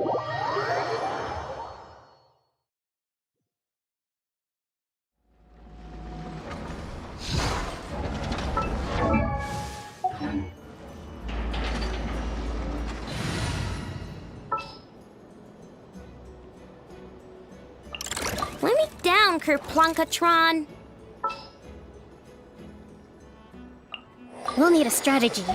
Let me down, Kerplunkatron. We'll need a strategy.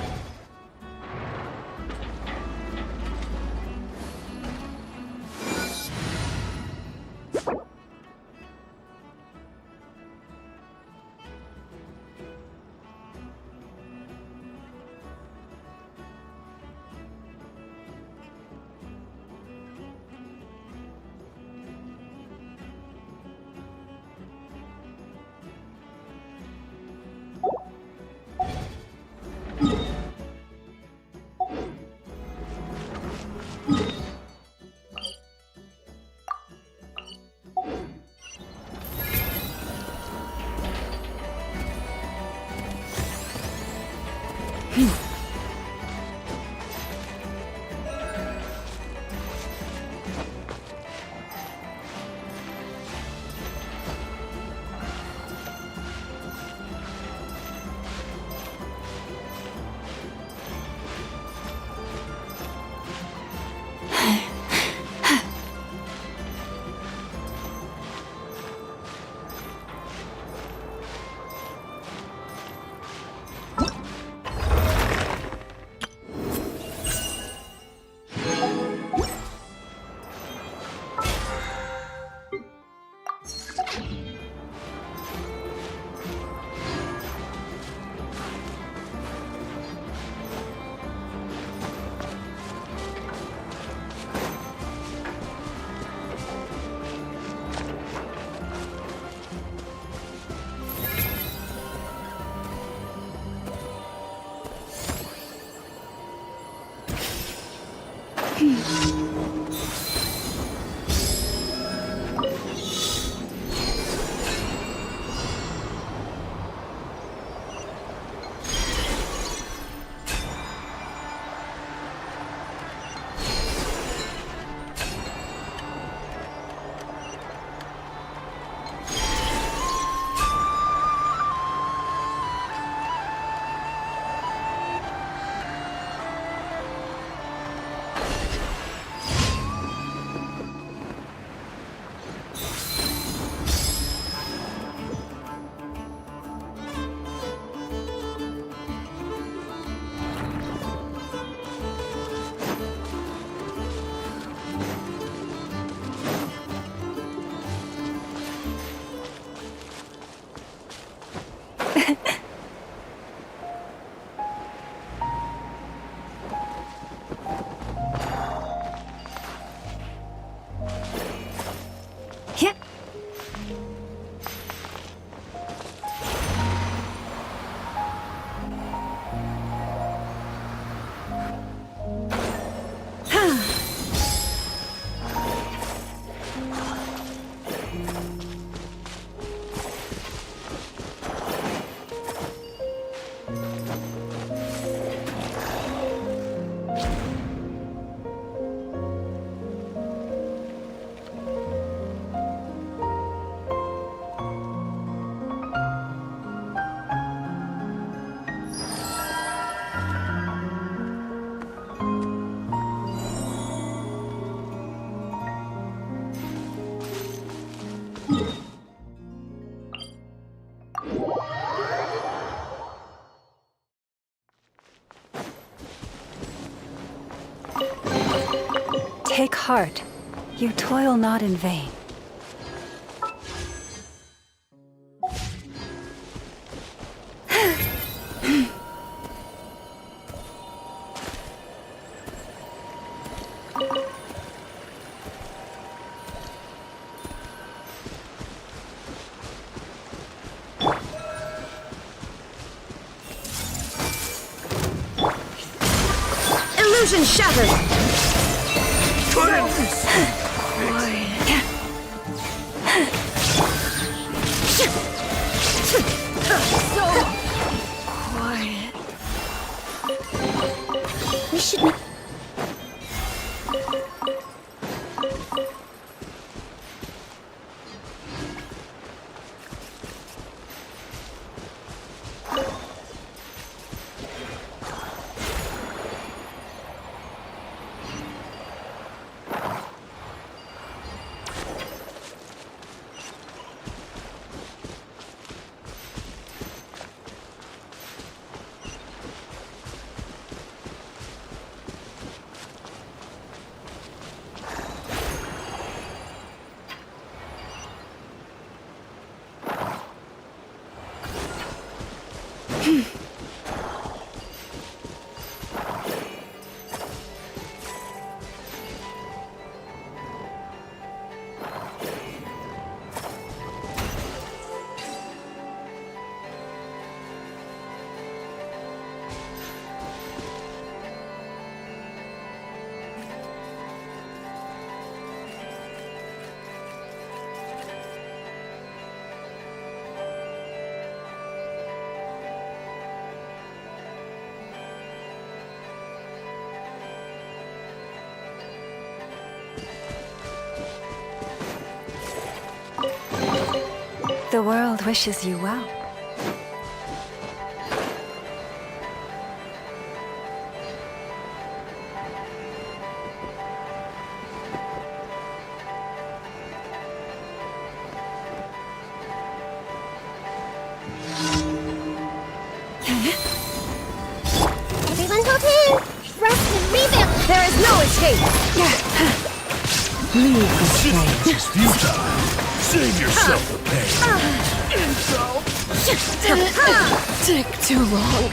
Take heart. You toil not in vain. Illusion shattered! We should make... The world wishes you well. Everyone hold in! Rest and rebuild! There is no escape! Leave the This is futile. Save yourself the pain. Take too long.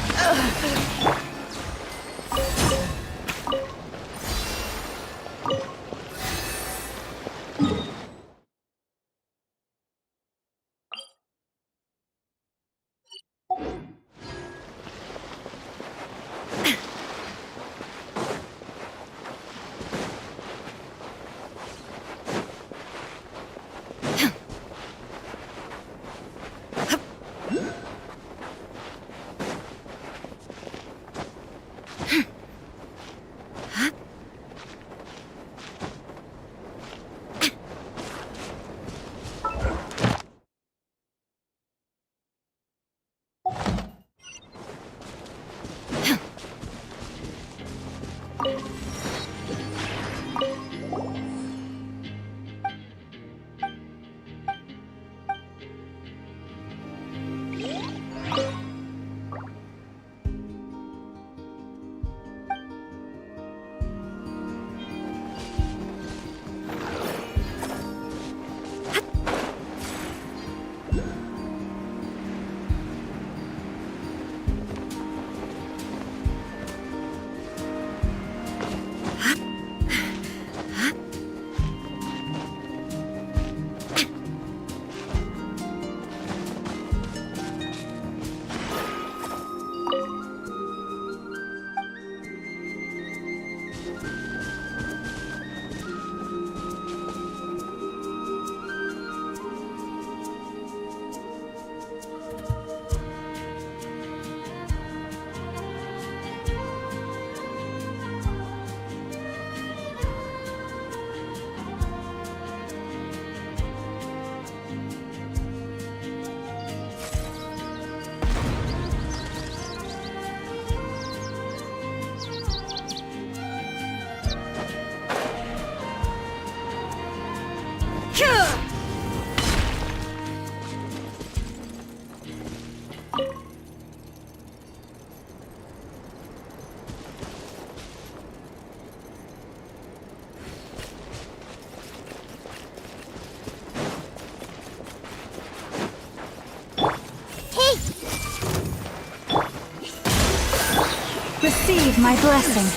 Receive my blessing.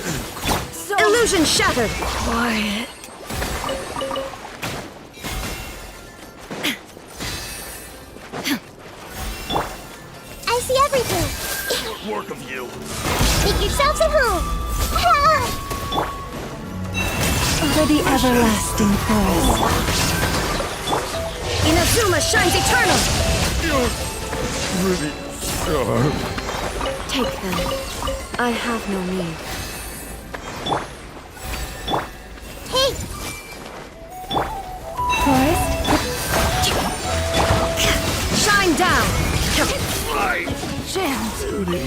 Illusion shattered! Quiet. I see everything! Good work of you. Make yourselves at home! Help! For the everlasting forest. Inazuma shines eternal! You're really sharp. Take them. I have no need. Hey! Forest? Shine down! Right. Chance. Duty.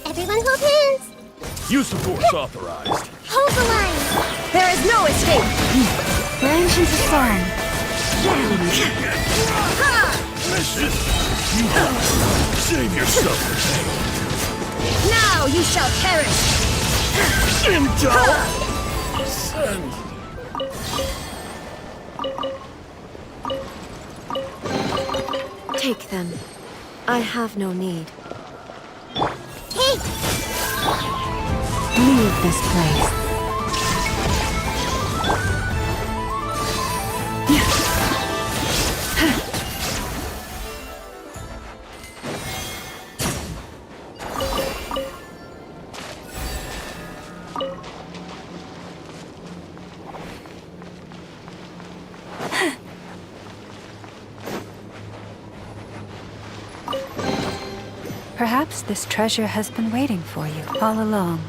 Everyone hold hands. Use of force authorized. Hold the line. There is no escape! Branch into song. Listen. You save yourself the pain. Now you shall perish! Into send. Take them. I have no need. Take. Leave this place. Perhaps this treasure has been waiting for you all along.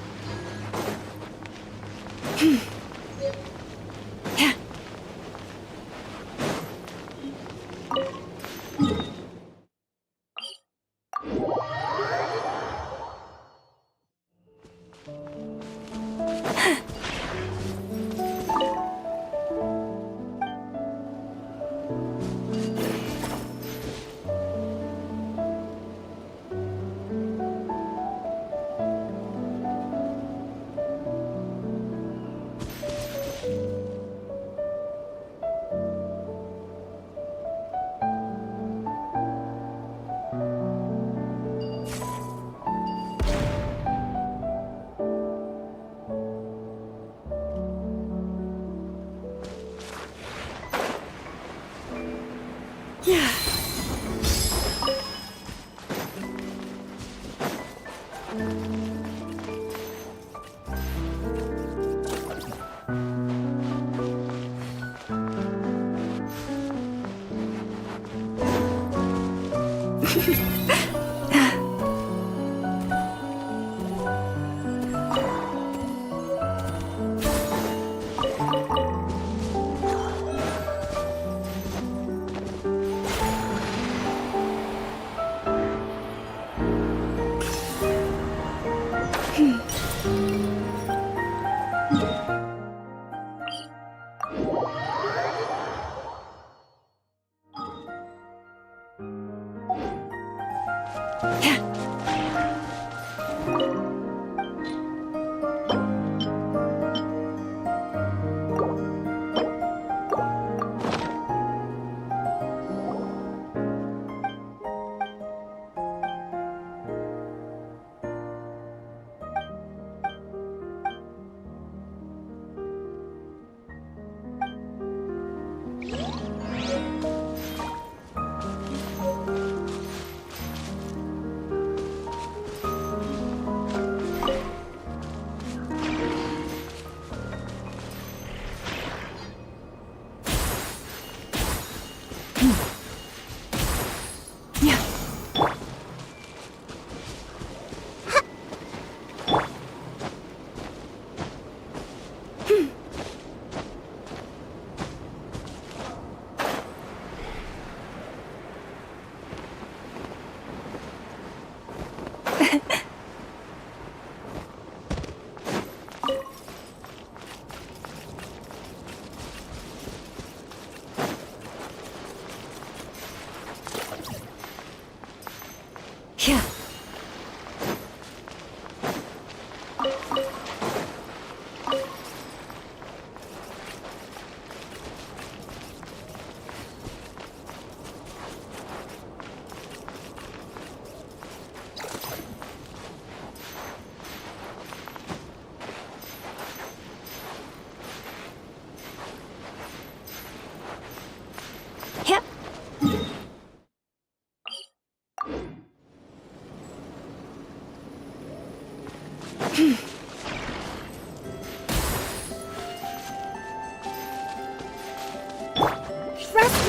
Trust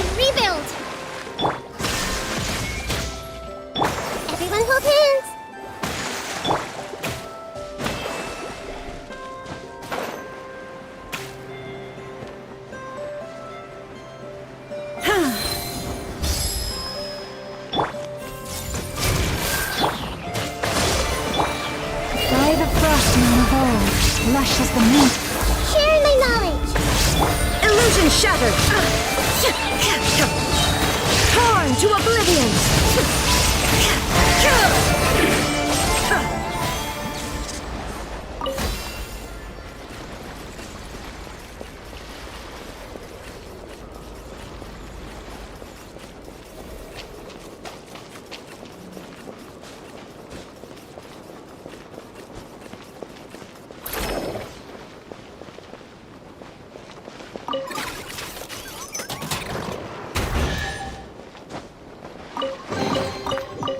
and rebuild! Everyone hold hands! By the frost moon of old, lush as the meat. Share my knowledge! Illusion shattered! Torn to oblivion!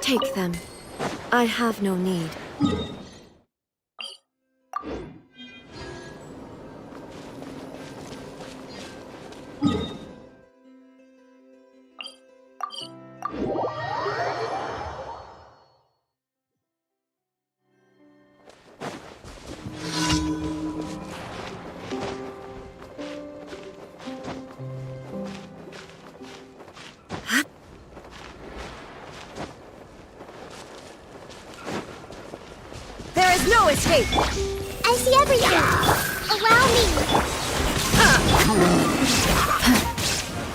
Take them. I have no need. There is no escape! I see everything! Allow me!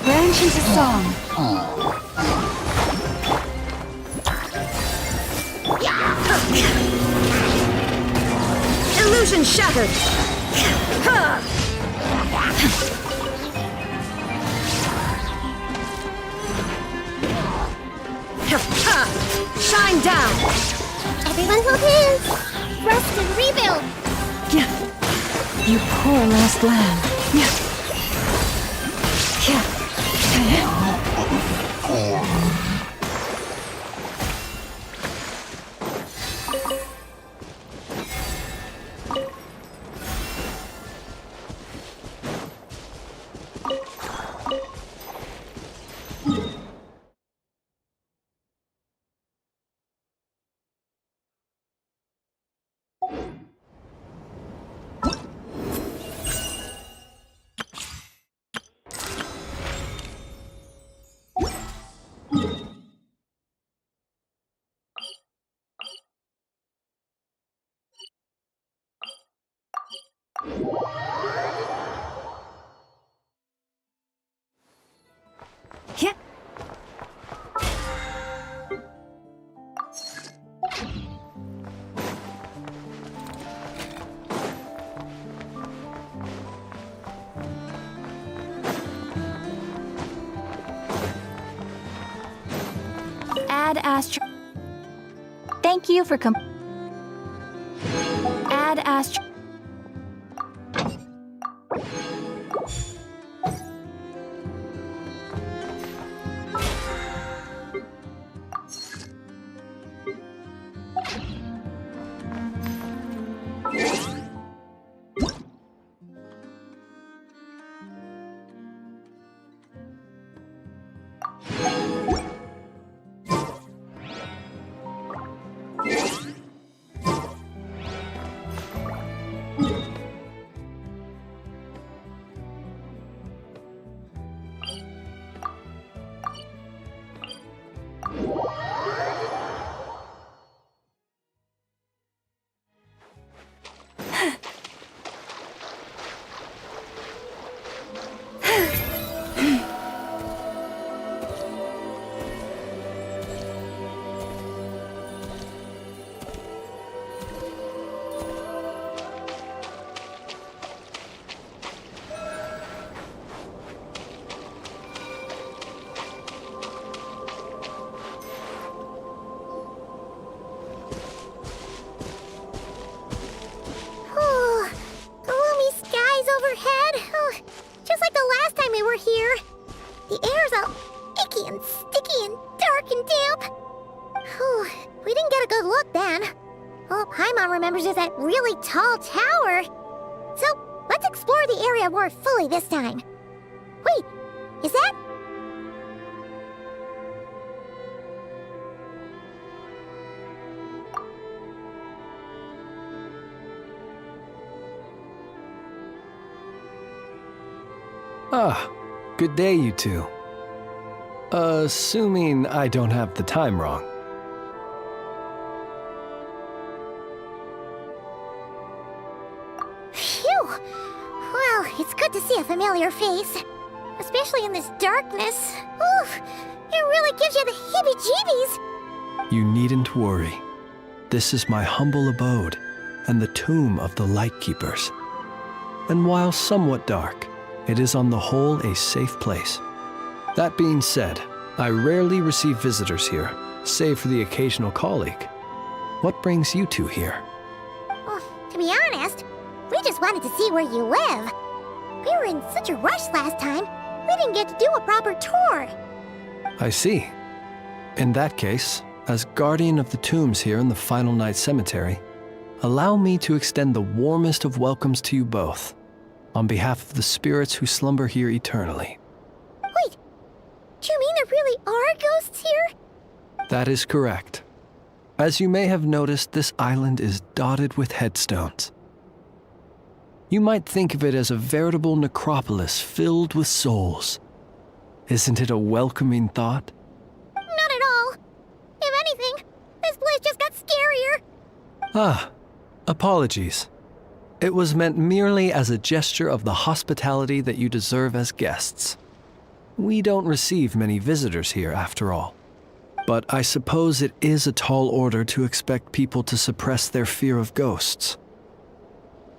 Branch into song. Illusion shattered! Shine down! Everyone hold hands! Rest and rebuild! Yeah. You poor lost lamb. Yeah. Yeah. Yeah. Add Astro. Thank you for Add Astro. really tall tower. So, let's explore the area more fully this time. Wait, is that... Ah, good day, you two. Assuming I don't have the time wrong. Phew! Well, it's good to see a familiar face. Especially in this darkness. Oof! It really gives you the heebie-jeebies! You needn't worry. This is my humble abode and the tomb of the Lightkeepers. And while somewhat dark, it is on the whole a safe place. That being said, I rarely receive visitors here, save for the occasional colleague. What brings you two here? Well, to be honest, we just wanted to see where you live. We were in such a rush last time, we didn't get to do a proper tour. I see. In that case, as guardian of the tombs here in the Final Night Cemetery, allow me to extend the warmest of welcomes to you both, on behalf of the spirits who slumber here eternally. Wait, do you mean there really are ghosts here? That is correct. As you may have noticed, this island is dotted with headstones. You might think of it as a veritable necropolis filled with souls. Isn't it a welcoming thought? Not at all. If anything, this place just got scarier. Ah, apologies. It was meant merely as a gesture of the hospitality that you deserve as guests. We don't receive many visitors here, after all. But I suppose it is a tall order to expect people to suppress their fear of ghosts.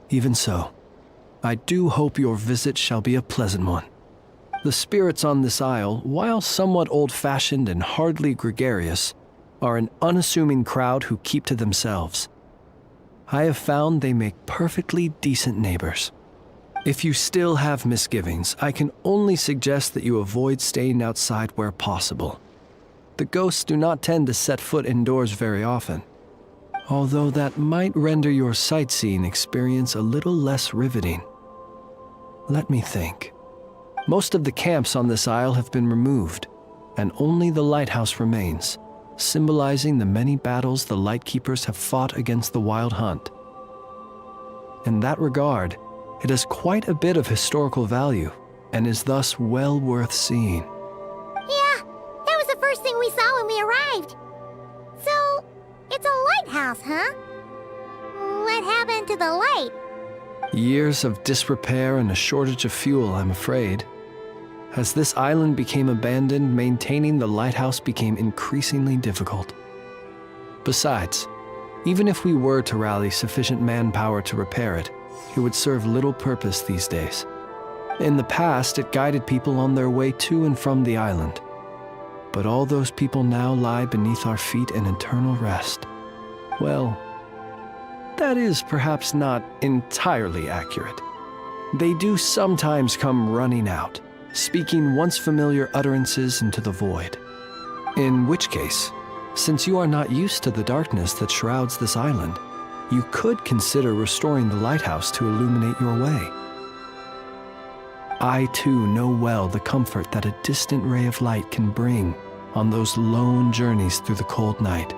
Even so, I do hope your visit shall be a pleasant one. The spirits on this isle, while somewhat old-fashioned and hardly gregarious, are an unassuming crowd who keep to themselves. I have found they make perfectly decent neighbors. If you still have misgivings, I can only suggest that you avoid staying outside where possible. The ghosts do not tend to set foot indoors very often, although that might render your sightseeing experience a little less riveting. Let me think. Most of the camps on this isle have been removed, and only the lighthouse remains, symbolizing the many battles the Lightkeepers have fought against the Wild Hunt. In that regard, it has quite a bit of historical value, and is thus well worth seeing. Yeah, that was the first thing we saw when we arrived. So, it's a lighthouse, huh? What happened to the light? Years of disrepair and a shortage of fuel, I'm afraid. As this island became abandoned, maintaining the lighthouse became increasingly difficult. Besides, even if we were to rally sufficient manpower to repair it, it would serve little purpose these days. In the past, it guided people on their way to and from the island. But all those people now lie beneath our feet in eternal rest. Well, that is perhaps not entirely accurate. They do sometimes come running out, speaking once familiar utterances into the void. In which case, since you are not used to the darkness that shrouds this island, you could consider restoring the lighthouse to illuminate your way. I too know well the comfort that a distant ray of light can bring on those lone journeys through the cold night.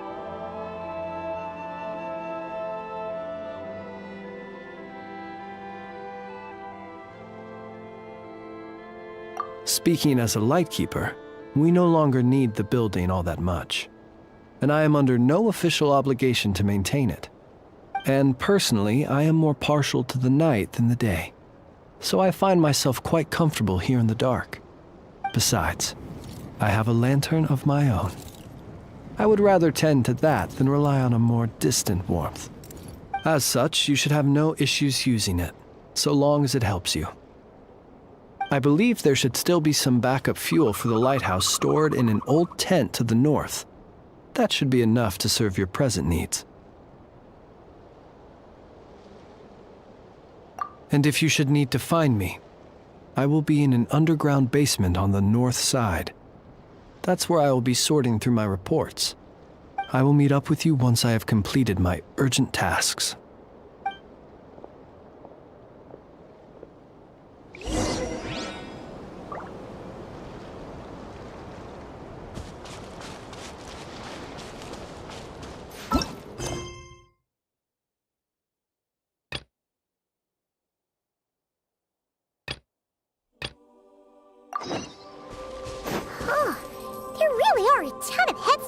Speaking as a Lightkeeper, we no longer need the building all that much, and I am under no official obligation to maintain it. And personally, I am more partial to the night than the day, so I find myself quite comfortable here in the dark. Besides, I have a lantern of my own. I would rather tend to that than rely on a more distant warmth. As such, you should have no issues using it, so long as it helps you. I believe there should still be some backup fuel for the lighthouse stored in an old tent to the north. That should be enough to serve your present needs. And if you should need to find me, I will be in an underground basement on the north side. That's where I will be sorting through my reports. I will meet up with you once I have completed my urgent tasks.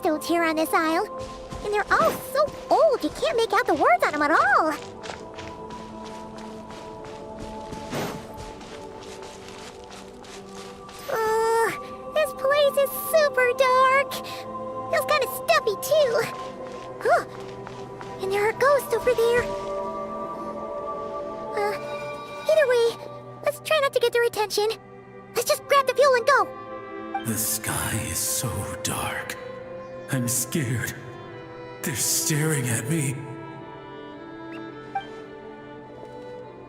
tombstones here on this isle. And they're all so old, you can't make out the words on them at all. This place is super dark. Feels kind of stuffy, too. Huh. And there are ghosts over there. Either way, let's try not to get their attention. Let's just grab the fuel and go. The sky is so dark. I'm scared. They're staring at me.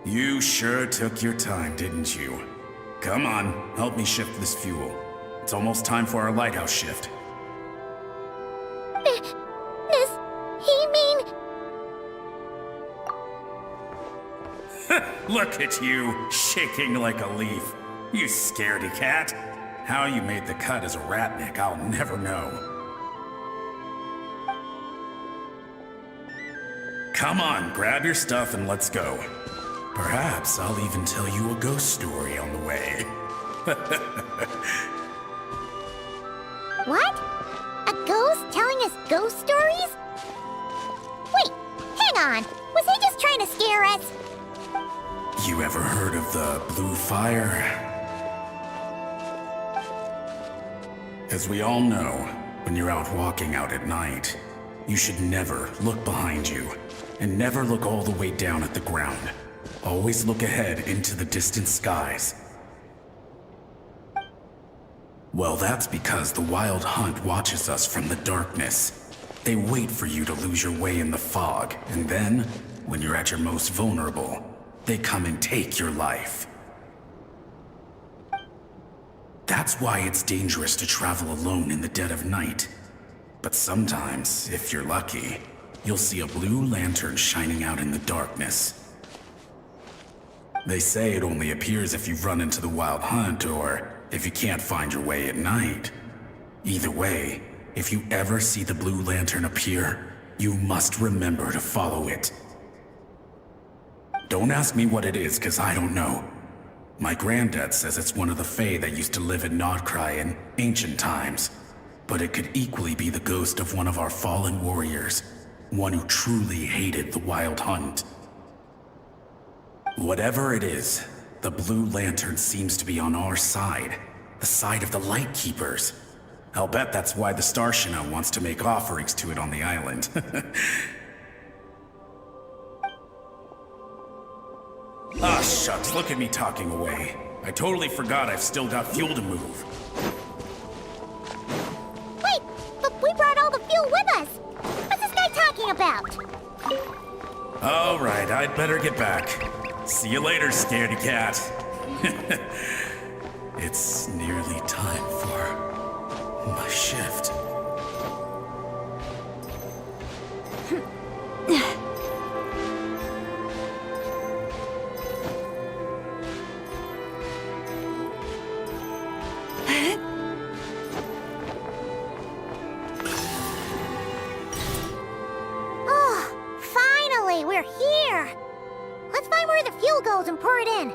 You sure took your time, didn't you? Come on, help me shift this fuel. It's almost time for our lighthouse shift. Does he mean... Look at you, shaking like a leaf. You scaredy cat. How you made the cut as a ratnik, I'll never know. Come on, grab your stuff and let's go. Perhaps I'll even tell you a ghost story on the way. What? A ghost telling us ghost stories? Wait, hang on. Was he just trying to scare us? You ever heard of the Blue Fire? As we all know, when you're out walking out at night, you should never look behind you, and never look all the way down at the ground. Always look ahead into the distant skies. Well, that's because the Wild Hunt watches us from the darkness. They wait for you to lose your way in the fog, and then, when you're at your most vulnerable, they come and take your life. That's why it's dangerous to travel alone in the dead of night. But sometimes, if you're lucky, you'll see a blue lantern shining out in the darkness. They say it only appears if you've run into the Wild Hunt or if you can't find your way at night. Either way, if you ever see the blue lantern appear, you must remember to follow it. Don't ask me what it is, 'cause I don't know. My granddad says it's one of the Fae that used to live in Nodcry in ancient times. But it could equally be the ghost of one of our fallen warriors, one who truly hated the Wild Hunt. Whatever it is, the blue lantern seems to be on our side, the side of the Light Keepers. I'll bet that's why the Starshina wants to make offerings to it on the island. Ah, shucks, look at me talking away. I totally forgot I've still got fuel to move. Wait, but we brought all the fuel with us. What's this guy talking about? All right, I'd better get back. See you later, scaredy cat. It's nearly time for my shift. Oh, finally, we're here. Let's find where the fuel goes and pour it in.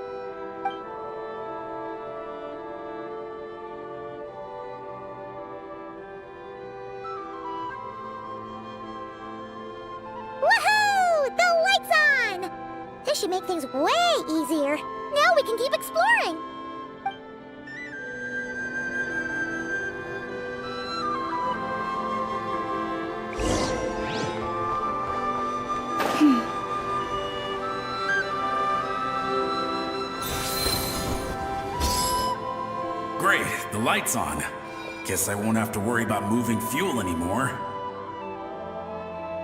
Woohoo! The light's on! This should make things way easier. Now we can keep exploring. Great, the light's on. Guess I won't have to worry about moving fuel anymore.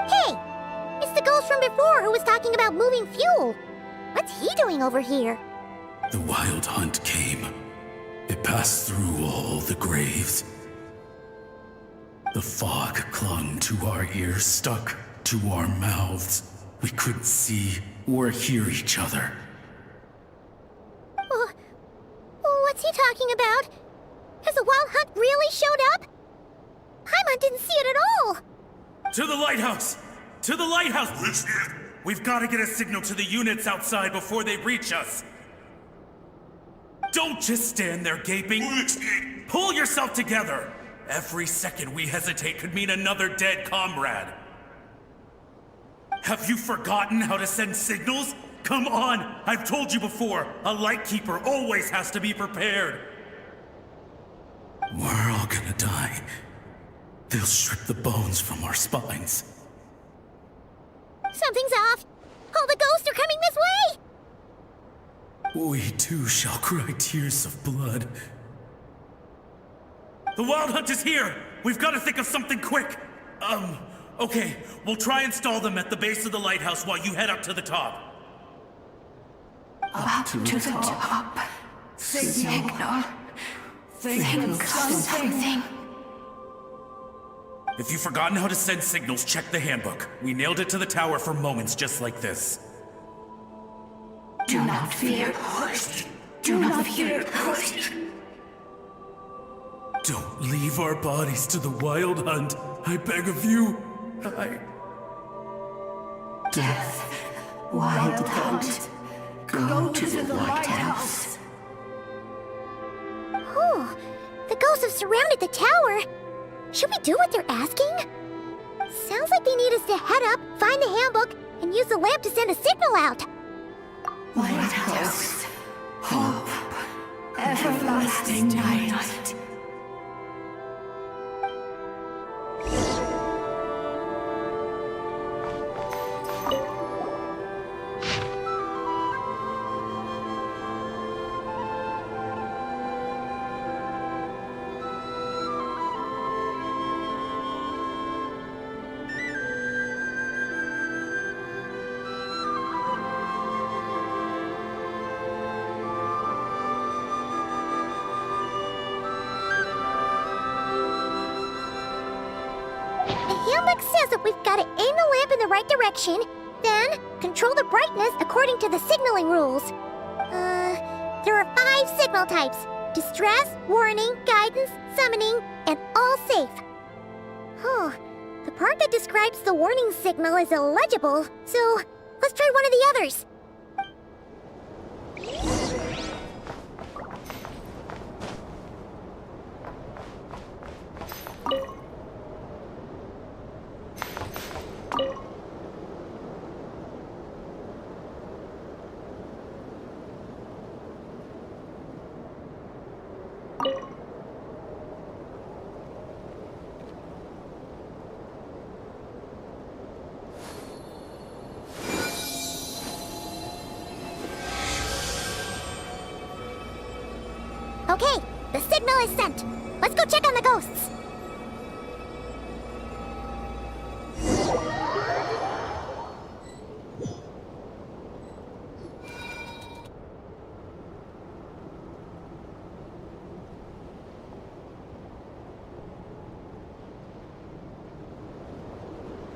Hey! It's the ghost from before who was talking about moving fuel. What's he doing over here? The Wild Hunt came. It passed through all the graves. The fog clung to our ears, stuck to our mouths. We couldn't see or hear each other. What's he talking about? Has the Wild Hunt really showed up? Paimon didn't see it at all. To the lighthouse! To the lighthouse! We've got to get a signal to the units outside before they reach us. Don't just stand there gaping. Pull yourself together. Every second we hesitate could mean another dead comrade. Have you forgotten how to send signals? Come on! I've told you before, a Lightkeeper always has to be prepared. We're all gonna die. They'll strip the bones from our spines. Something's off. All the ghosts are coming this way! We too shall cry tears of blood. The Wild Hunt is here! We've got to think of something quick! Okay, we'll try and stall them at the base of the lighthouse while you head up to the top. Up to the top. Signal. Think of something. If you've forgotten how to send signals, check the handbook. We nailed it to the tower for moments just like this. Do not fear, ghost. Do not fear, ghost. Don't leave our bodies to the Wild Hunt. I beg of you. Death. Wild Hunt. Go to the lighthouse. Oh, the ghosts have surrounded the tower. Should we do what they're asking? Sounds like they need us to head up, find the handbook, and use the lamp to send a signal out. Lighthouse. Hope. Everlasting night. The handbook says that we've got to aim the lamp in the right direction, then control the brightness according to the signaling rules. There are 5 signal types: distress, warning, guidance, summoning, and all safe. Oh, the part that describes the warning signal is illegible, so let's try one of the others. Okay, the signal is sent. Let's go check on the ghosts.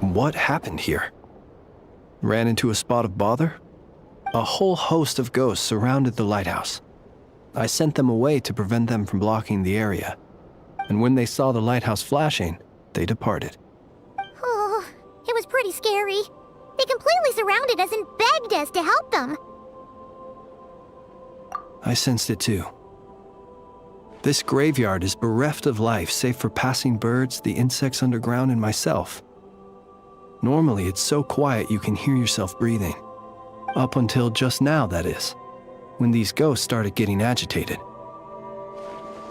What happened here? Ran into a spot of bother? A whole host of ghosts surrounded the lighthouse. I sent them away to prevent them from blocking the area. And when they saw the lighthouse flashing, they departed. Oh, it was pretty scary. They completely surrounded us and begged us to help them. I sensed it too. This graveyard is bereft of life save for passing birds, the insects underground, and myself. Normally, it's so quiet you can hear yourself breathing. Up until just now, that is, when these ghosts started getting agitated.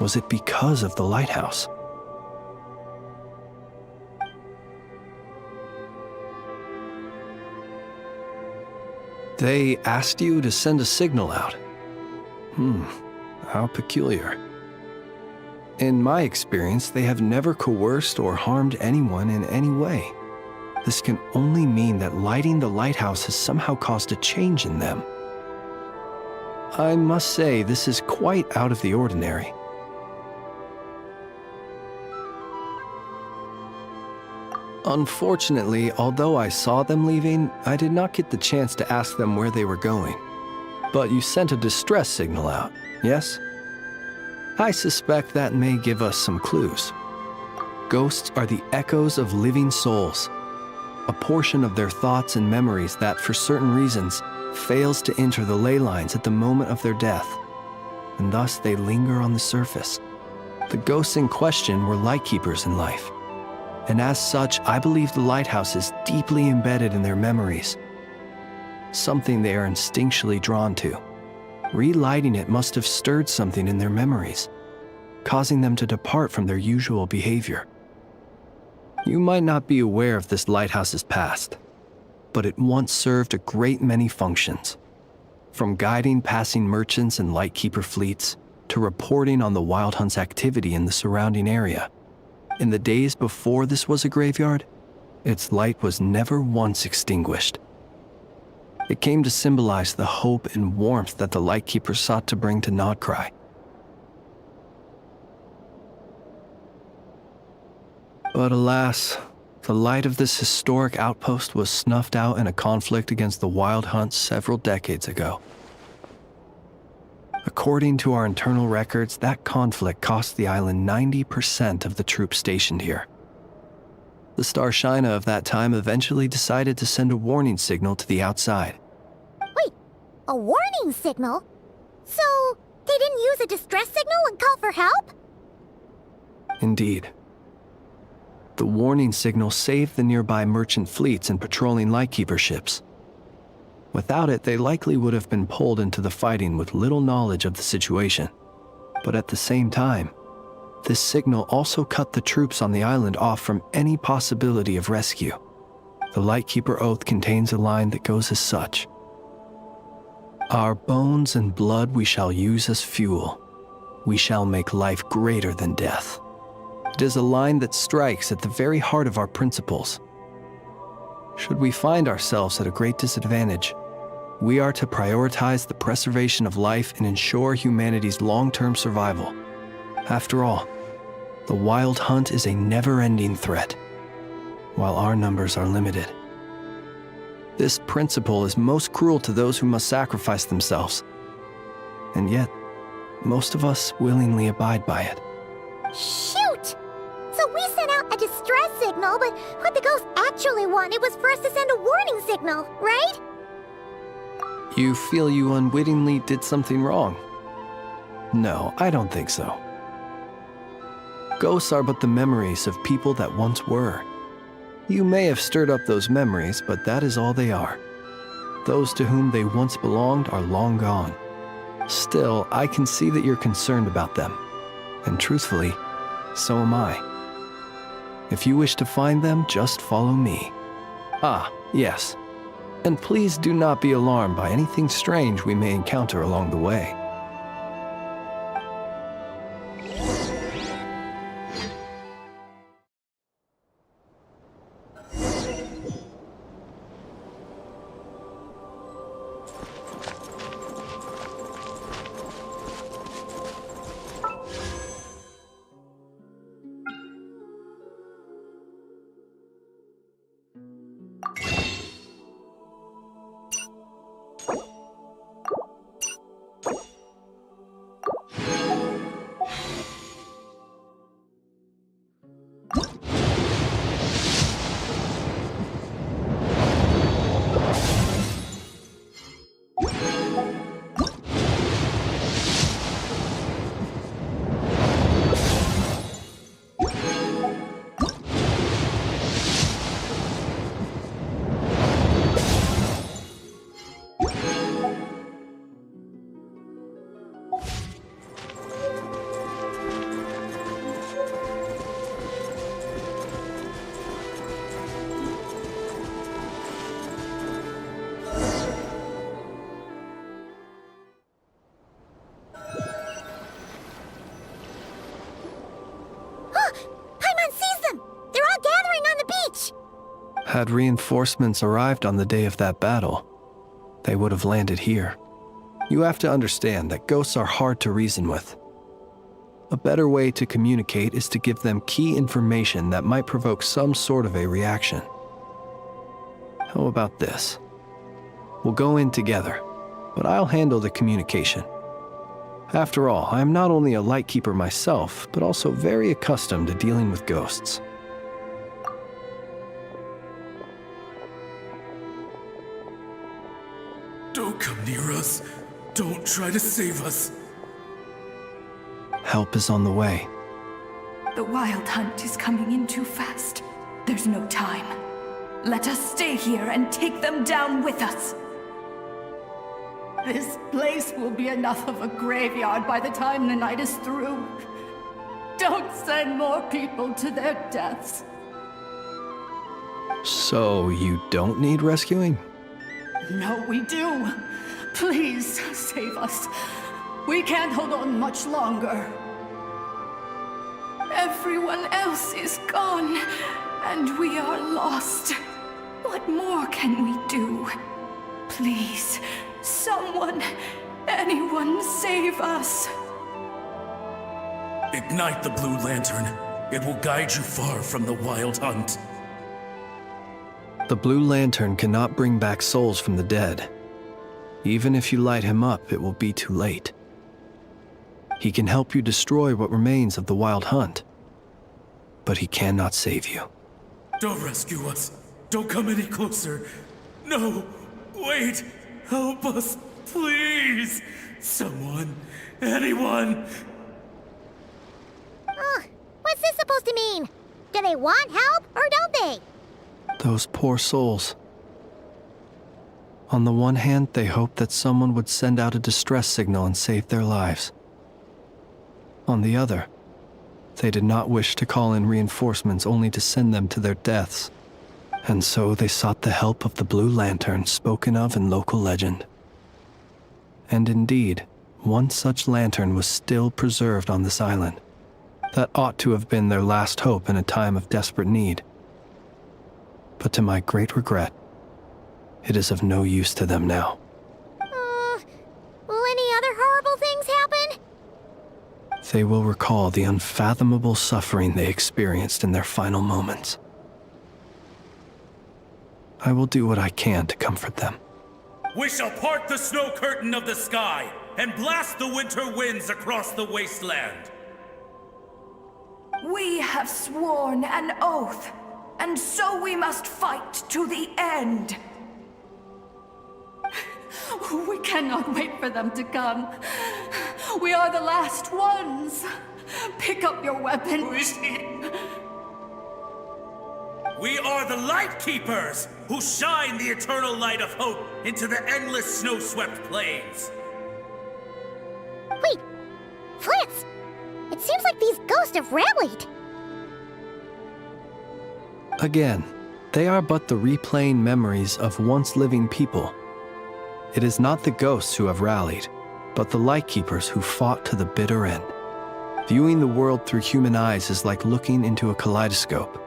Was it because of the lighthouse? They asked you to send a signal out. How peculiar. In my experience, they have never coerced or harmed anyone in any way. This can only mean that lighting the lighthouse has somehow caused a change in them. I must say, this is quite out of the ordinary. Unfortunately, although I saw them leaving, I did not get the chance to ask them where they were going. But you sent a distress signal out, yes? I suspect that may give us some clues. Ghosts are the echoes of living souls, a portion of their thoughts and memories that, for certain reasons, fails to enter the ley lines at the moment of their death, and thus they linger on the surface. The ghosts in question were lightkeepers in life, and as such, I believe the lighthouse is deeply embedded in their memories, something they are instinctually drawn to. Relighting it must have stirred something in their memories, causing them to depart from their usual behavior. You might not be aware of this lighthouse's past, but it once served a great many functions, from guiding passing merchants and lightkeeper fleets to reporting on the Wild Hunt's activity in the surrounding area. In the days before this was a graveyard, its light was never once extinguished. It came to symbolize the hope and warmth that the lightkeeper sought to bring to Nodcry. But alas, the light of this historic outpost was snuffed out in a conflict against the Wild Hunt several decades ago. According to our internal records, that conflict cost the island 90% of the troops stationed here. The Starshina of that time eventually decided to send a warning signal to the outside. Wait, a warning signal? So, they didn't use a distress signal and call for help? Indeed. The warning signal saved the nearby merchant fleets and patrolling lightkeeper ships. Without it, they likely would have been pulled into the fighting with little knowledge of the situation. But at the same time, this signal also cut the troops on the island off from any possibility of rescue. The Lightkeeper Oath contains a line that goes as such: "Our bones and blood we shall use as fuel. We shall make life greater than death." It is a line that strikes at the very heart of our principles. Should we find ourselves at a great disadvantage, we are to prioritize the preservation of life and ensure humanity's long-term survival. After all, the Wild Hunt is a never-ending threat, while our numbers are limited. This principle is most cruel to those who must sacrifice themselves, and yet, most of us willingly abide by it. Shoot! So we sent out a distress signal, but what the ghost actually wanted was for us to send a warning signal, right? You feel you unwittingly did something wrong? No, I don't think so. Ghosts are but the memories of people that once were. You may have stirred up those memories, but that is all they are. Those to whom they once belonged are long gone. Still, I can see that you're concerned about them. And truthfully, so am I. If you wish to find them, just follow me. Ah, yes. And please do not be alarmed by anything strange we may encounter along the way. Had reinforcements arrived on the day of that battle, they would have landed here. You have to understand that ghosts are hard to reason with. A better way to communicate is to give them key information that might provoke some sort of a reaction. How about this? We'll go in together, but I'll handle the communication. After all, I am not only a lightkeeper myself, but also very accustomed to dealing with ghosts. Don't come near us. Don't try to save us. Help is on the way. The Wild Hunt is coming in too fast. There's no time. Let us stay here and take them down with us. This place will be enough of a graveyard by the time the night is through. Don't send more people to their deaths. So you don't need rescuing? No, we do. Please, save us. We can't hold on much longer. Everyone else is gone, and we are lost. What more can we do? Please, someone, anyone, save us. Ignite the Blue Lantern. It will guide you far from the Wild Hunt. The Blue Lantern cannot bring back souls from the dead. Even if you light him up, it will be too late. He can help you destroy what remains of the Wild Hunt, but he cannot save you. Don't rescue us. Don't come any closer. No, wait. Help us, please. Someone, anyone. What's this supposed to mean? Do they want help or don't they? Those poor souls. On the one hand, they hoped that someone would send out a distress signal and save their lives. On the other, they did not wish to call in reinforcements only to send them to their deaths. And so they sought the help of the Blue Lantern spoken of in local legend. And indeed, one such lantern was still preserved on this island. That ought to have been their last hope in a time of desperate need. But to my great regret, it is of no use to them now. Will any other horrible things happen? They will recall the unfathomable suffering they experienced in their final moments. I will do what I can to comfort them. We shall part the snow curtain of the sky and blast the winter winds across the wasteland. We have sworn an oath, and so we must fight to the end. We cannot wait for them to come. We are the last ones. Pick up your weapons. We are the Light Keepers, who shine the eternal light of hope into the endless snow-swept plains. Wait, Flintz! It seems like these ghosts have rallied. Again, they are but the replaying memories of once living people. It is not the ghosts who have rallied, but the Light Keepers who fought to the bitter end. Viewing the world through human eyes is like looking into a kaleidoscope.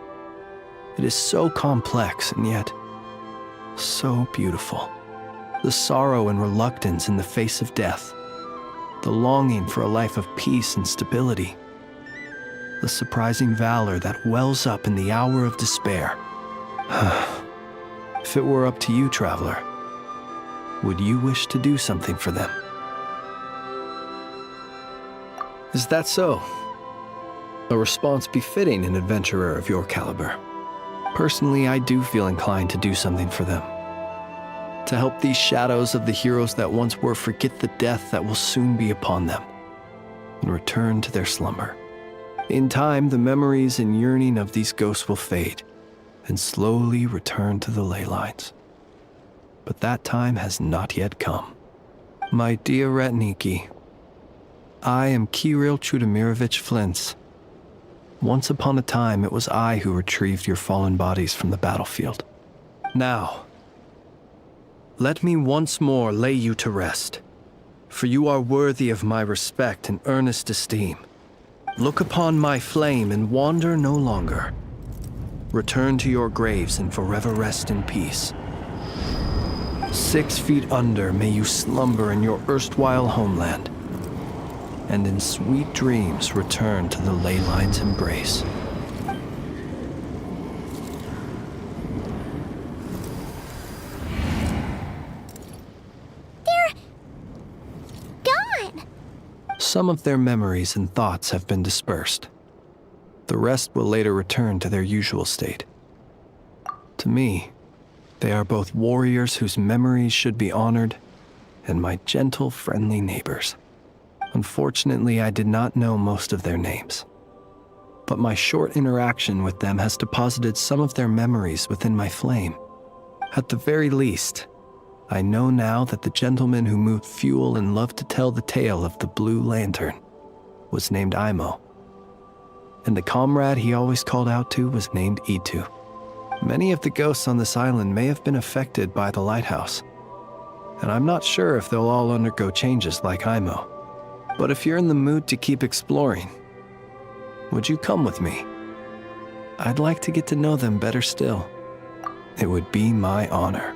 It is so complex and yet so beautiful. The sorrow and reluctance in the face of death. The longing for a life of peace and stability. The surprising valor that wells up in the hour of despair. If it were up to you, traveler, would you wish to do something for them? Is that so? A response befitting an adventurer of your caliber. Personally, I do feel inclined to do something for them. To help these shadows of the heroes that once were forget the death that will soon be upon them, and return to their slumber. In time, the memories and yearning of these ghosts will fade, and slowly return to the ley lines. But that time has not yet come. My dear Ratniki, I am Kirill Chudamirovich Flintz. Once upon a time, it was I who retrieved your fallen bodies from the battlefield. Now, let me once more lay you to rest, for you are worthy of my respect and earnest esteem. Look upon my flame and wander no longer. Return to your graves and forever rest in peace. 6 feet under may you slumber in your erstwhile homeland, and in sweet dreams return to the ley line's embrace. They're gone. Some of their memories and thoughts have been dispersed. The rest will later return to their usual state. To me, they are both warriors whose memories should be honored, and my gentle, friendly neighbors. Unfortunately, I did not know most of their names. but my short interaction with them has deposited some of their memories within my flame. At the very least, I know now that the gentleman who moved fuel and loved to tell the tale of the Blue Lantern was named Aimo, and the comrade he always called out to was named Itu. Many of the ghosts on this island may have been affected by the lighthouse, and I'm not sure if they'll all undergo changes like Aimo. But if you're in the mood to keep exploring, would you come with me? I'd like to get to know them better still. It would be my honor.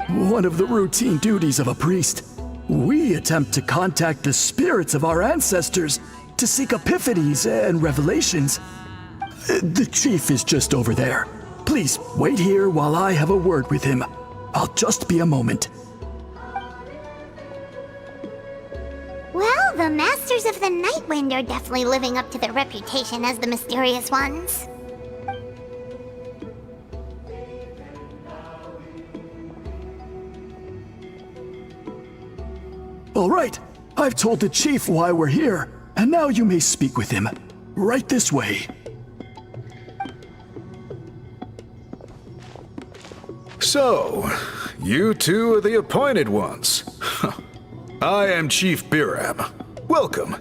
One of the routine duties of a priest. We attempt to contact the spirits of our ancestors to seek epiphanies and revelations. The chief is just over there. Please wait here while I have a word with him. I'll just be a moment. Well, the Masters of the Nightwind are definitely living up to their reputation as the mysterious ones. All right, I've told the chief why we're here, and now you may speak with him. Right this way. So, you two are the appointed ones. I am Chief Biram. Welcome,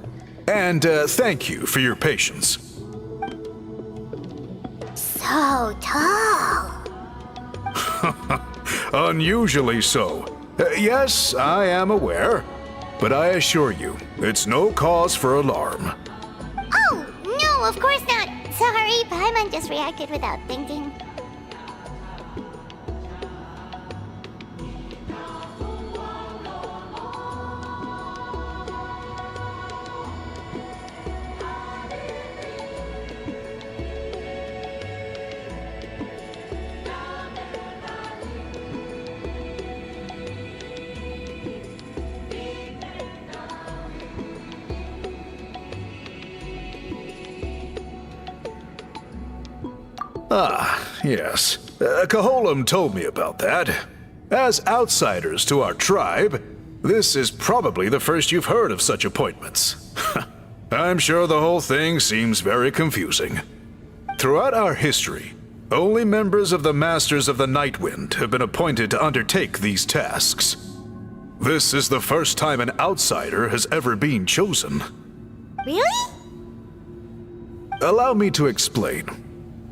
and thank you for your patience. So tall. Unusually so. Yes, I am aware, but I assure you, it's no cause for alarm. Oh, no, of course not. Sorry, Paimon just reacted without thinking. Ah, yes. Koholum told me about that. As outsiders to our tribe, this is probably the first you've heard of such appointments. I'm sure the whole thing seems very confusing. Throughout our history, only members of the Masters of the Nightwind have been appointed to undertake these tasks. This is the first time an outsider has ever been chosen. Really? Allow me to explain.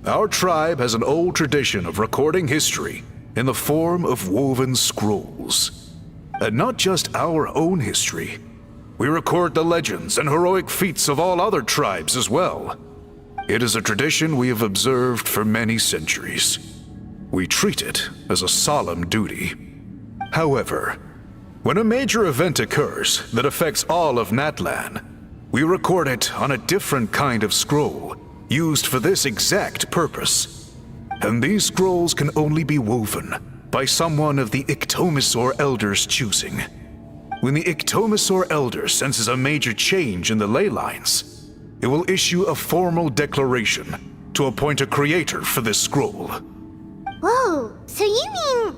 Our tribe has an old tradition of recording history in the form of woven scrolls. And not just our own history. We record the legends and heroic feats of all other tribes as well. It is a tradition we have observed for many centuries. We treat it as a solemn duty. However, when a major event occurs that affects all of Natlan, we record it on a different kind of scroll, used for this exact purpose. And these scrolls can only be woven by someone of the Iktomisor Elder's choosing. When the Iktomisor Elder senses a major change in the ley lines, it will issue a formal declaration to appoint a creator for this scroll. Whoa, so you mean...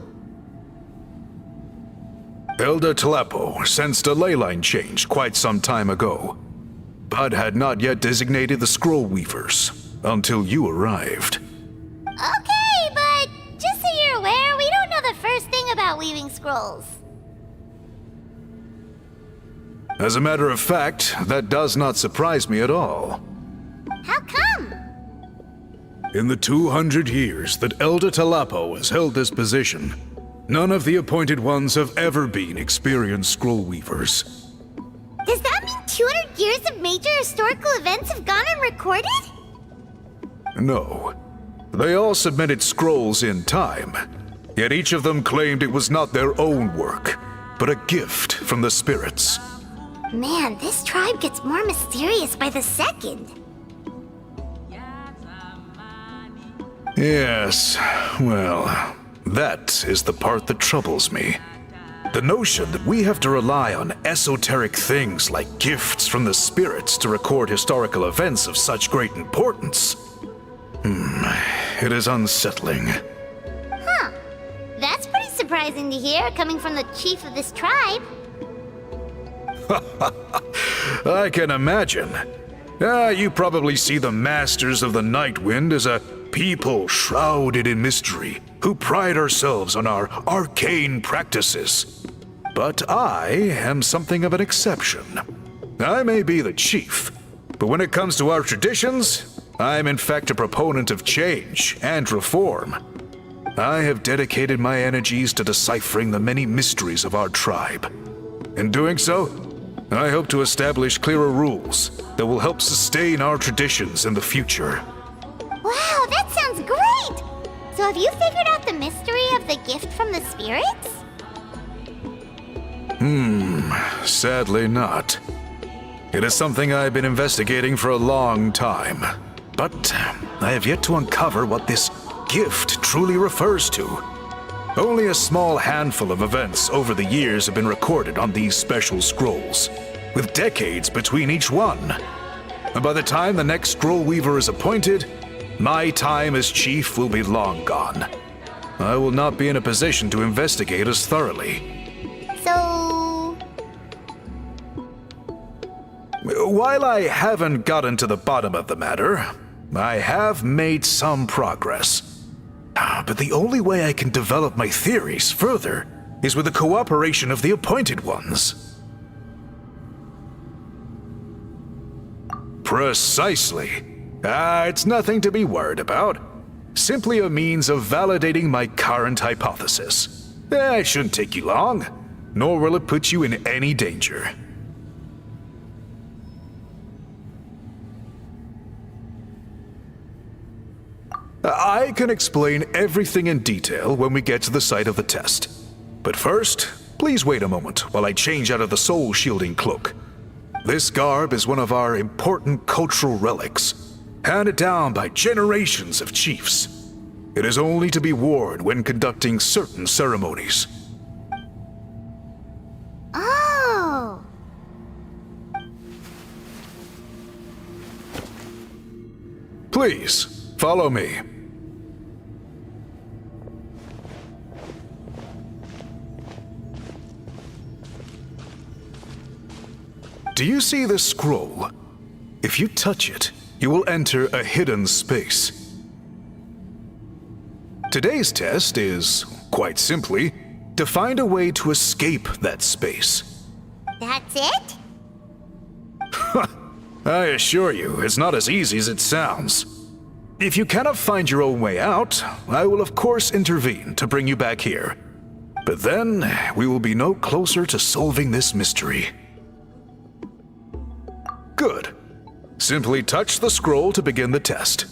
Elder Talapo sensed a ley line change quite some time ago, but had not yet designated the scroll weavers until you arrived. Okay, but just so you're aware, we don't know the first thing about weaving scrolls. As a matter of fact, that does not surprise me at all. How come? In the 200 years that Elder Talapo has held this position, none of the appointed ones have ever been experienced scroll weavers. Does that mean 200 years of major historical events have gone unrecorded? No. They all submitted scrolls in time, yet each of them claimed it was not their own work, but a gift from the spirits. Man, this tribe gets more mysterious by the second. Yes, well, that is the part that troubles me. The notion that we have to rely on esoteric things like gifts from the spirits to record historical events of such great importance. It is unsettling. Huh. That's pretty surprising to hear, coming from the chief of this tribe. I can imagine. You probably see the Masters of the Nightwind as a people shrouded in mystery, who pride ourselves on our arcane practices. But I am something of an exception. I may be the chief, but when it comes to our traditions, I am in fact a proponent of change and reform. I have dedicated my energies to deciphering the many mysteries of our tribe. In doing so, I hope to establish clearer rules that will help sustain our traditions in the future. Wow, that sounds great! So have you figured out the mystery of the gift from the spirits? Sadly not. It is something I've been investigating for a long time, but I have yet to uncover what this gift truly refers to. Only a small handful of events over the years have been recorded on these special scrolls, with decades between each one. And by the time the next scroll weaver is appointed, my time as chief will be long gone. I will not be in a position to investigate as thoroughly. So... While I haven't gotten to the bottom of the matter, I have made some progress. But the only way I can develop my theories further is with the cooperation of the appointed ones. Precisely. It's nothing to be worried about. Simply a means of validating my current hypothesis. It shouldn't take you long, nor will it put you in any danger. I can explain everything in detail when we get to the site of the test. But first, please wait a moment while I change out of the soul-shielding cloak. This garb is one of our important cultural relics, handed down by generations of chiefs. It is only to be worn when conducting certain ceremonies. Oh! Please, follow me. Do you see this scroll? If you touch it, you will enter a hidden space. Today's test is, quite simply, to find a way to escape that space. That's it? I assure you, it's not as easy as it sounds. If you cannot find your own way out, I will of course intervene to bring you back here. But then, we will be no closer to solving this mystery. Good. Simply touch the scroll to begin the test.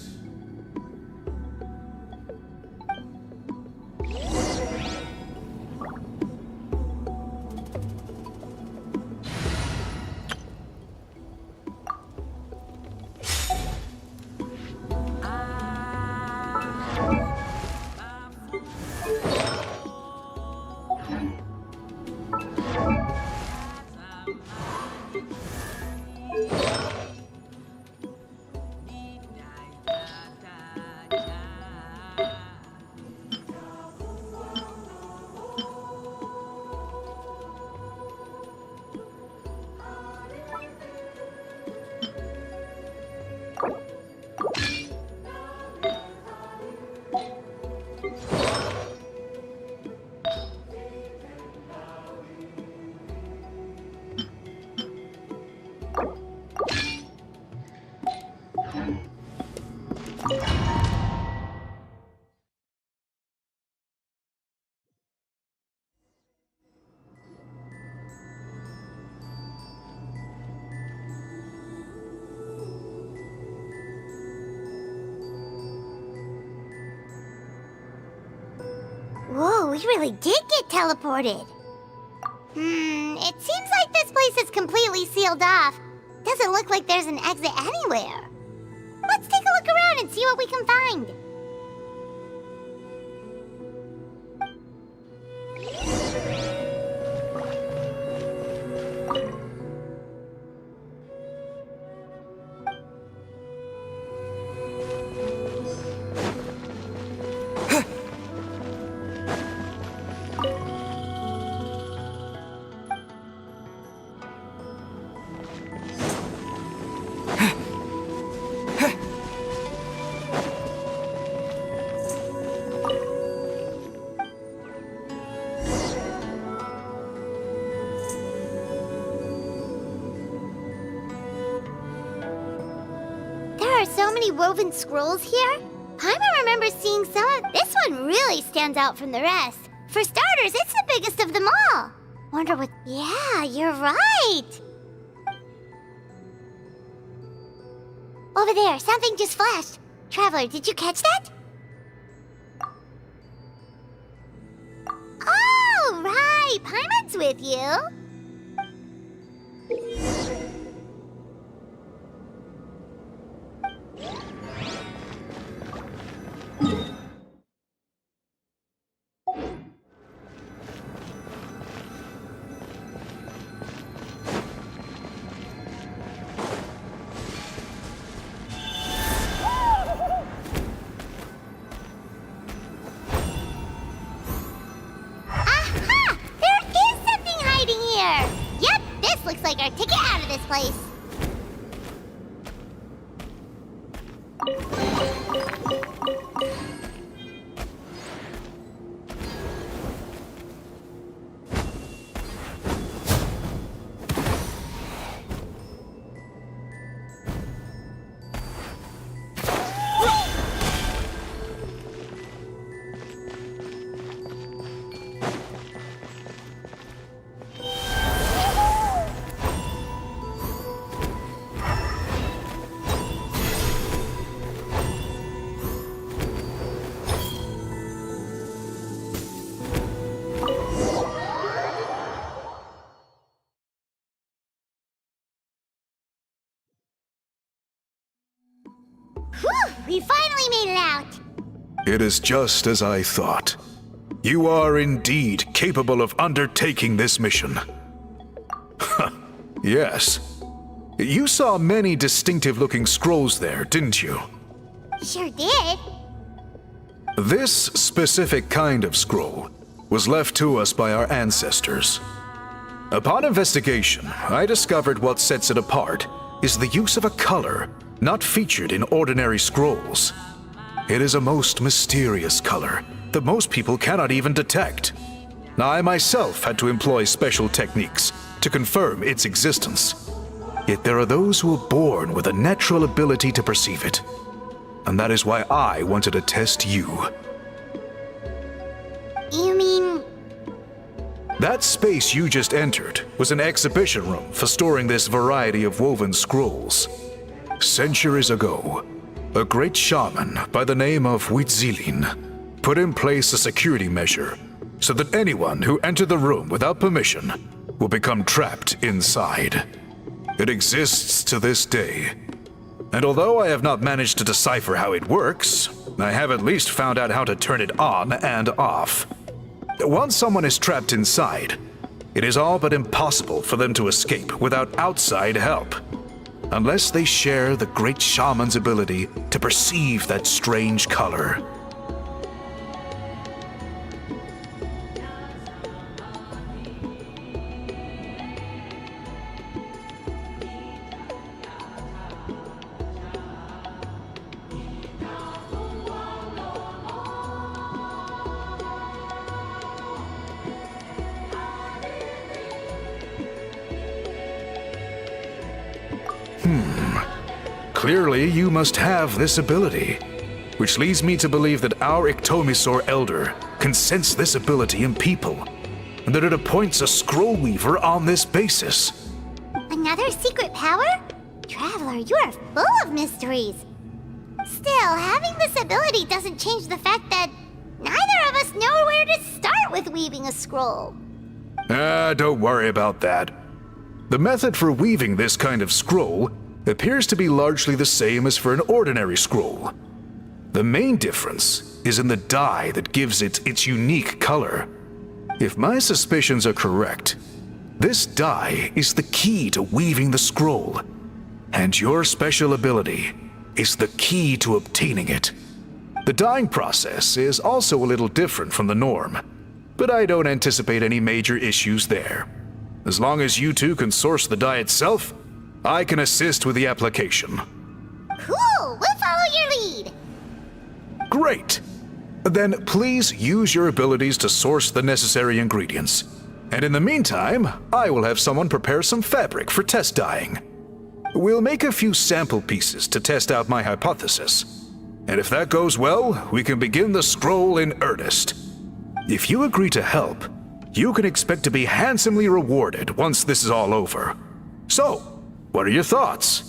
Whoa, we really did get teleported. It seems like this place is completely sealed off. Doesn't look like there's an exit anywhere. Let's take a look around and see what we can find. There are so many woven scrolls here. Paimon remembers seeing some of this one really stands out from the rest. For starters, it's the biggest of them all. Wonder what... Yeah, you're right. Over there, something just flashed. Traveler, did you catch that? Oh, right. Paimon's with you. Aha! There is something hiding here! Yep, this looks like our ticket out of this place. Whew, we finally made it out. It is just as I thought. You are indeed capable of undertaking this mission. Yes. You saw many distinctive-looking scrolls there, didn't you? Sure did. This specific kind of scroll was left to us by our ancestors. Upon investigation, I discovered what sets it apart is the use of a color not featured in ordinary scrolls. It is a most mysterious color that most people cannot even detect. I myself had to employ special techniques to confirm its existence. Yet there are those who are born with a natural ability to perceive it. And that is why I wanted to test you. You mean... That space you just entered was an exhibition room for storing this variety of woven scrolls. Centuries ago, a great shaman by the name of Huitzilin put in place a security measure so that anyone who entered the room without permission will become trapped inside. It exists to this day. And although I have not managed to decipher how it works, I have at least found out how to turn it on and off. Once someone is trapped inside, it is all but impossible for them to escape without outside help, unless they share the great shaman's ability to perceive that strange color. Clearly, you must have this ability, which leads me to believe that our Iktomisor Elder can sense this ability in people, and that it appoints a scroll weaver on this basis. Another secret power? Traveler, you are full of mysteries. Still, having this ability doesn't change the fact that neither of us know where to start with weaving a scroll. Don't worry about that. The method for weaving this kind of scroll appears to be largely the same as for an ordinary scroll. The main difference is in the dye that gives it its unique color. If my suspicions are correct, this dye is the key to weaving the scroll, and your special ability is the key to obtaining it. The dyeing process is also a little different from the norm, but I don't anticipate any major issues there. As long as you two can source the dye itself, I can assist with the application. Cool, we'll follow your lead. Great! Then please use your abilities to source the necessary ingredients. And in the meantime, I will have someone prepare some fabric for test dyeing. We'll make a few sample pieces to test out my hypothesis. And if that goes well, we can begin the scroll in earnest. If you agree to help, you can expect to be handsomely rewarded once this is all over. So, what are your thoughts?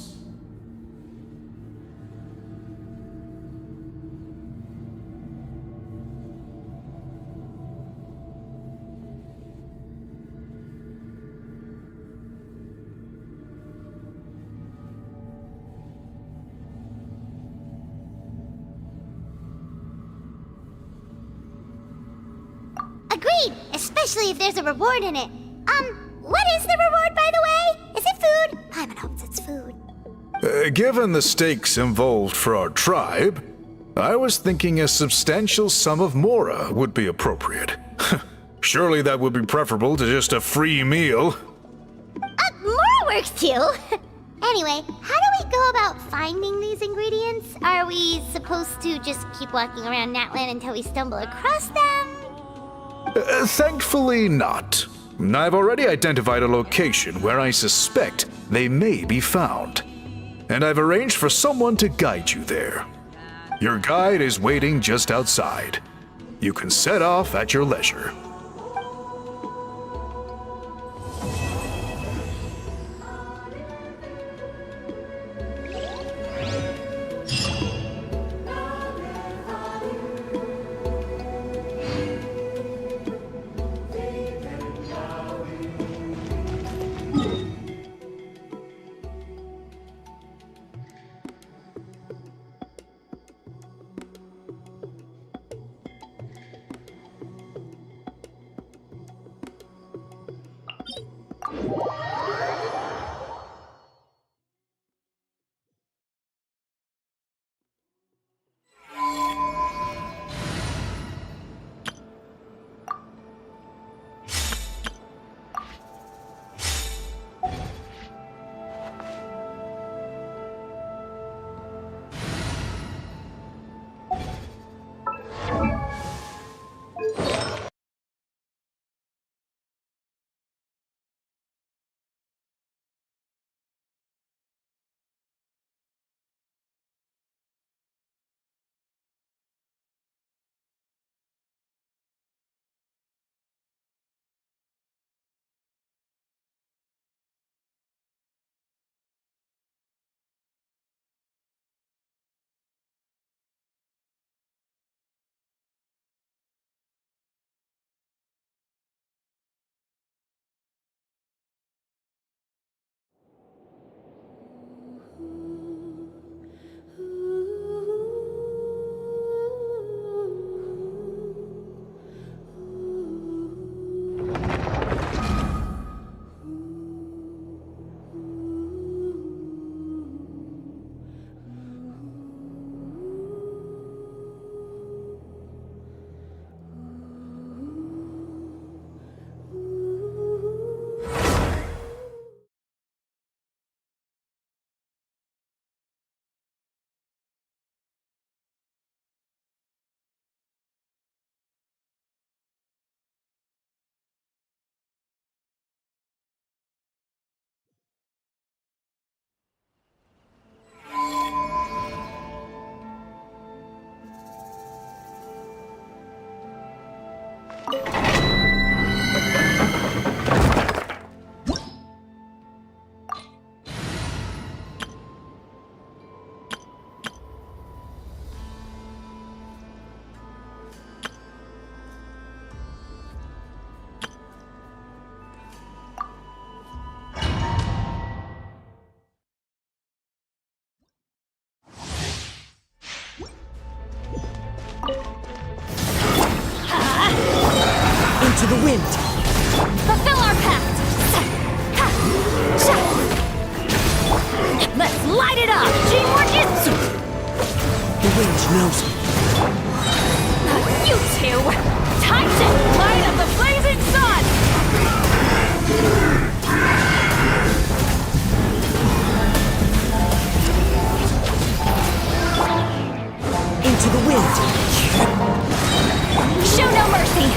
Agreed, especially if there's a reward in it. What is the reward, by the way? Is it food? Paimon hopes it's food. Given the stakes involved for our tribe, I was thinking a substantial sum of mora would be appropriate. Surely that would be preferable to just a free meal. Mora works too. Anyway, how do we go about finding these ingredients? Are we supposed to just keep walking around Natlan until we stumble across them? Thankfully not. I've already identified a location where I suspect they may be found. And I've arranged for someone to guide you there. Your guide is waiting just outside. You can set off at your leisure. the wind. Fulfill our pact! Let's light it up! Jinmorjutsu! The wind knows me. You two! Time to light up the blazing sun! Into the wind. Show no mercy!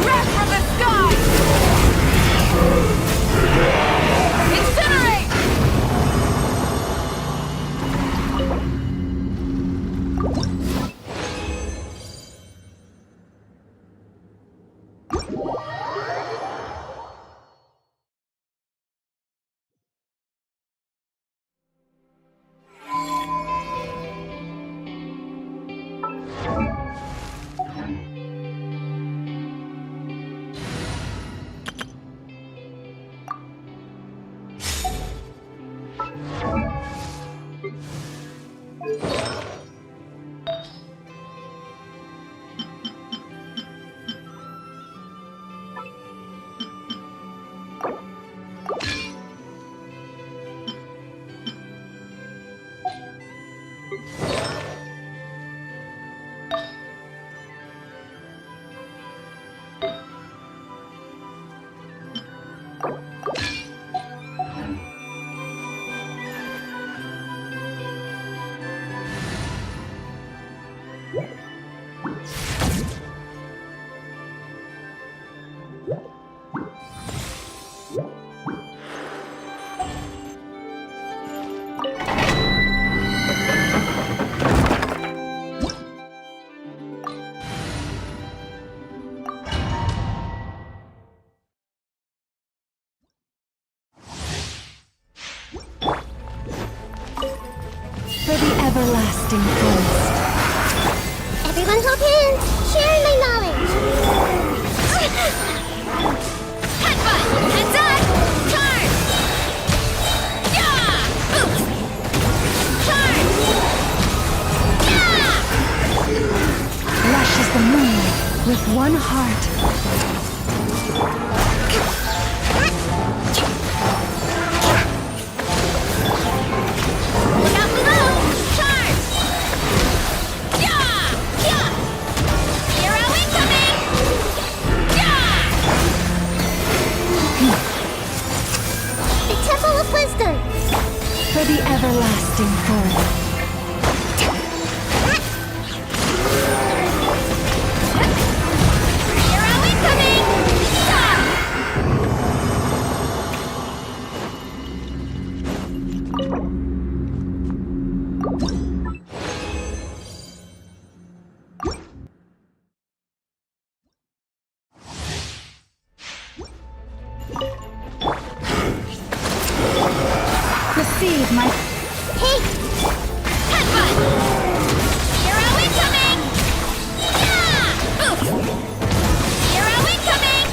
Wrath from the sky! Incinerate! For the everlasting forest. Everyone hold hands, sharing my knowledge. Headbutt! Heads up! Charge! Yeah! Oof! Charge! Yeah! Lush as the moon, with one heart. Look out below! Charge! Yeah! Yeah! Hero incoming! Yeah! The Temple of Wisdom. For the everlasting forest. Hero incoming! Yeah! Receive my Hey, Headbutt! Hero incoming! Yeah! Oof! Hero incoming!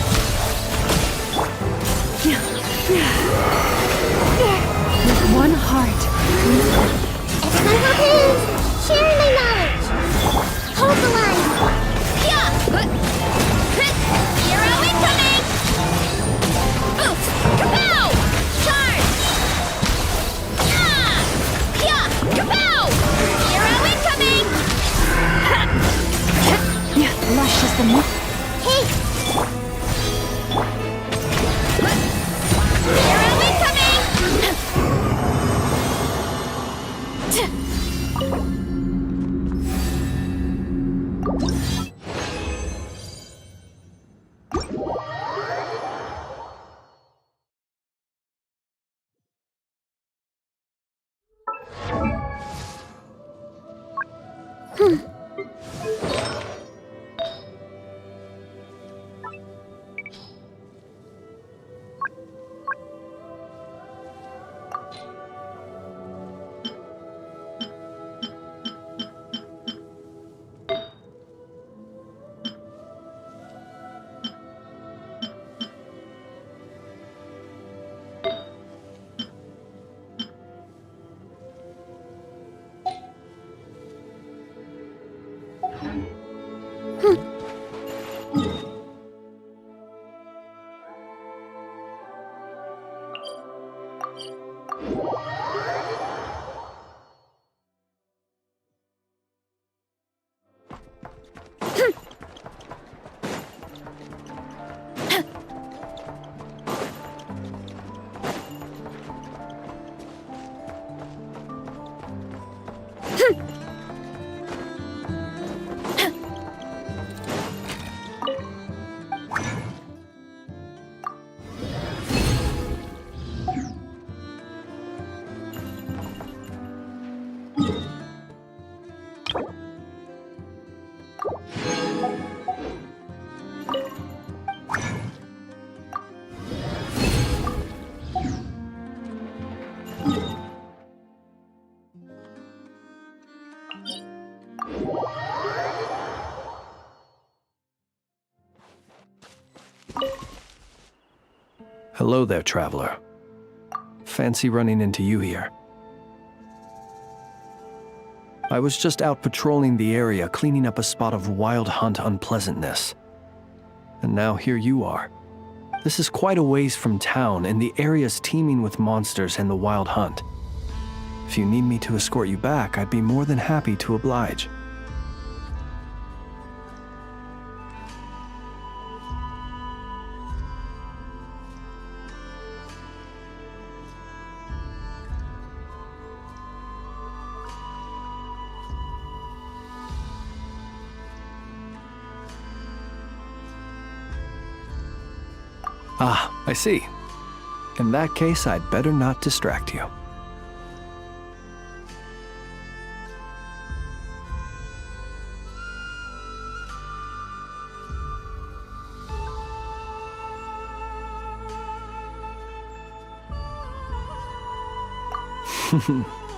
with one heart. everyone hold hands, sharing my knowledge. Hold the line. Yeah! Hero incoming! Oof! Kapow! Charge! Yeah! Yeah! Hello there, traveler. Fancy running into you here. I was just out patrolling the area, cleaning up a spot of wild hunt unpleasantness. And now here you are. This is quite a ways from town, and the area's teeming with monsters and the wild hunt. If you need me to escort you back, I'd be more than happy to oblige. Ah, I see. In that case, I'd better not distract you.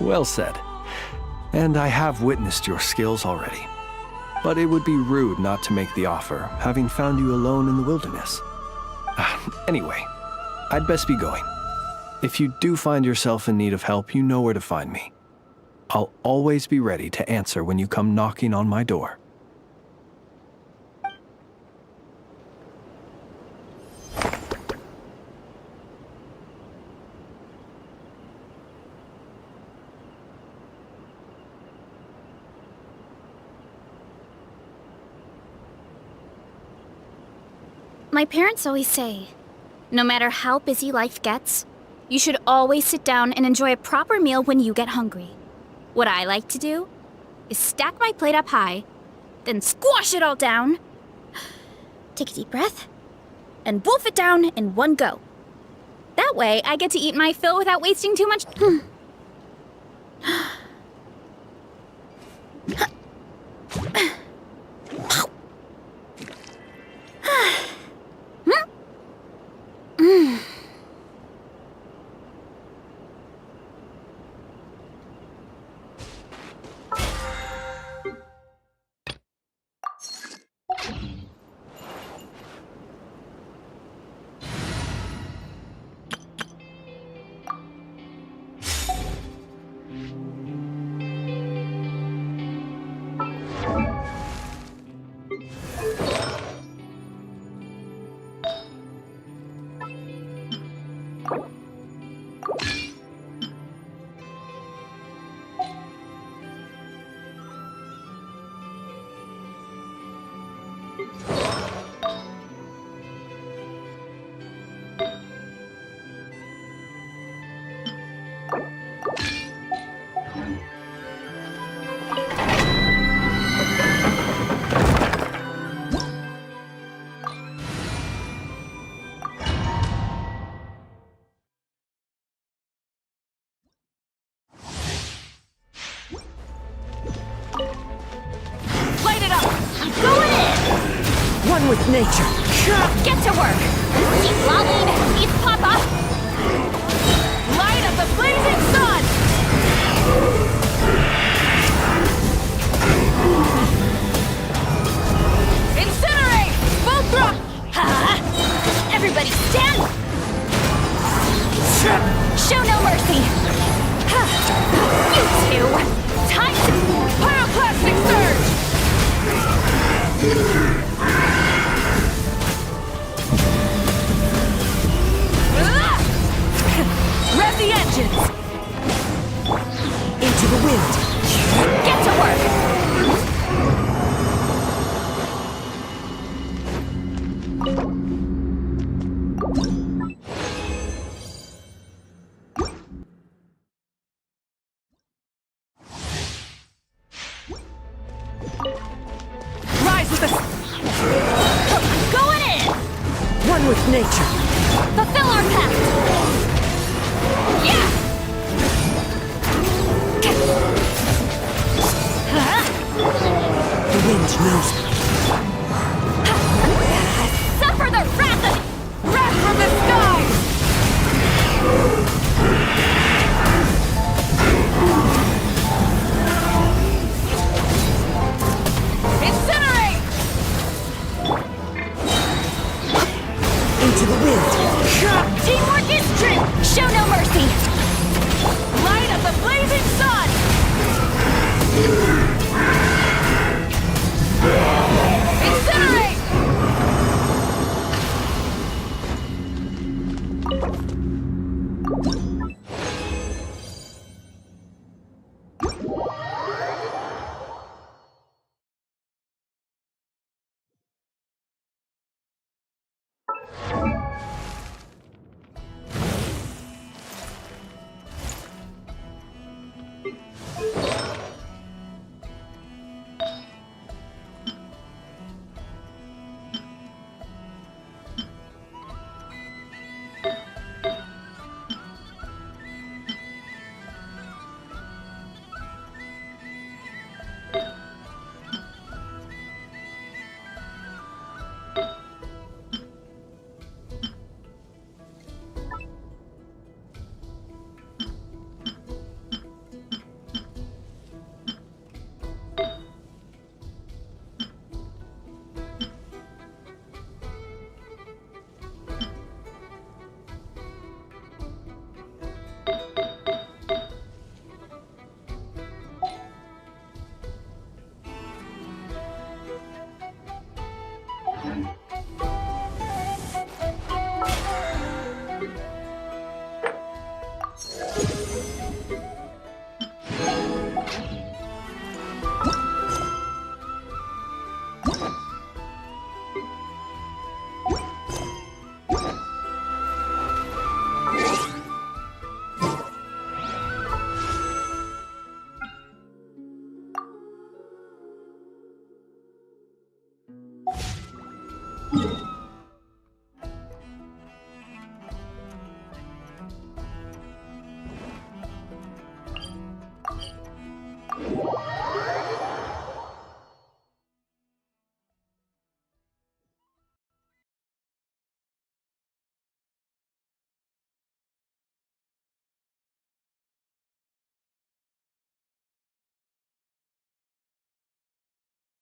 Well said. And I have witnessed your skills already. But it would be rude not to make the offer, having found you alone in the wilderness. Anyway, I'd best be going. If you do find yourself in need of help, you know where to find me. I'll always be ready to answer when you come knocking on my door. My parents always say, no matter how busy life gets, you should always sit down and enjoy a proper meal when you get hungry. What I like to do is stack my plate up high, then squash it all down, take a deep breath, and wolf it down in one go. That way, I get to eat my fill without wasting too much. With nature. Get to work! Keep lolling, keep papa! Light up the blazing sun! Incinerate! Full drop! Everybody stand! Show no mercy! You two! Time to... Pyroclastic surge! Rest the engines! Into the wind! Get to work! Rise with the... Going in! One with nature! Fulfill our pact! Yeah! The wind knows me. Suffer the wrath of... Wrath from the skies! Incinerate! Into the wind! Teamwork is true! Show no mercy! Light of the blazing sun!